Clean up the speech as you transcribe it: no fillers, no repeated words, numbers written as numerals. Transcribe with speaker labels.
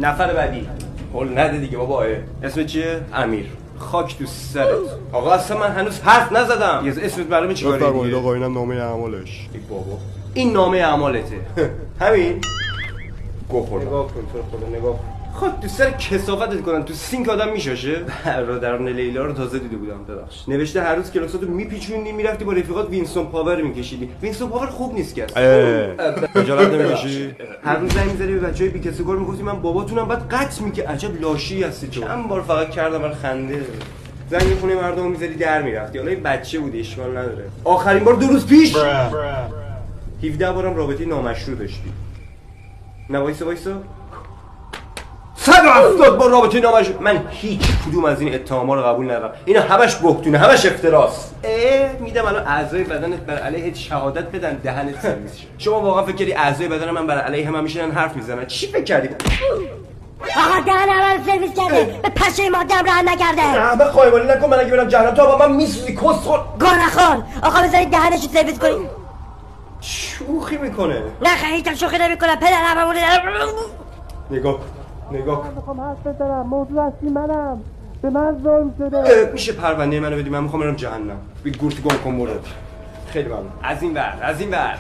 Speaker 1: نفر بعدی. قول نده دیگه بابا. اسم چیه؟ امیر. خاک تو سرت. آقا اصلا من هنوز حرف نزدم. یه اسمت معلومه چیکاره دیگه.
Speaker 2: بفرمایید آقا اینم نامه اعمالش.
Speaker 1: ای بابا این نامه اعمالته. همین. گو خورد. نگاه کن تو خدا نگاه کن. خود تو سر کثافتت کنن تو سینک آدم میشاشه. برادران لیلا رو تازه دیده بودم ببخش. نوشته هر روز کلاساتو میپیچوندی میرفتی با رفیقات وینستون پاور میکشیدی. وینستون پاور خوب نیست که
Speaker 2: خجالت نمیکشی؟
Speaker 1: هر روز زنگ می‌زدی به بچهای بیکسگور میگفتی من باباتونم بعد قطع میگه عجب لاشی هستی تو. چند بار فقط کردم برای خنده. زنگ خونه مردمو می‌زدی در میرفتی. حالا این بچه بودی اشکال نداره. آخرین بار 2 روز پیش 17 بارم رابطه نامشروع داشتی. نه وایسا 170 بار رابطه نامشروع. من هیچ کدوم از این اتهام‌ها رو قبول ندارم. اینا همش بهتونه، همش افتراست. میدم الان اعضای بدنت بر علیه شهادت بدن دهنت سرویس شه. شما واقعا فکر کردی اعضای بدن من بر علیه هم میشینن حرف میزنن؟ چی فکر کردی؟
Speaker 3: آقا دهن من سرویس کرده. به پشه مادم رحم نکرده.
Speaker 1: همه خایمالی نکن. من اگه برم جهنم تو با من میسوزی کسخل.
Speaker 3: گوه نخور. آقا بذارید دهنشو سرویس کنی.
Speaker 1: شوخی میکنه.
Speaker 3: نه خیلی شوخی نمیکنم. پدر هممونه.
Speaker 1: نگاه کن.
Speaker 4: میخوام حرف بزنم. موضوع اصلی منم. به من ظلم شده.
Speaker 1: میشه پرونده منو بدی؟ من میخوام برم جهنم. بی گورتی گم کن برو. خیلی ممنون. از این ور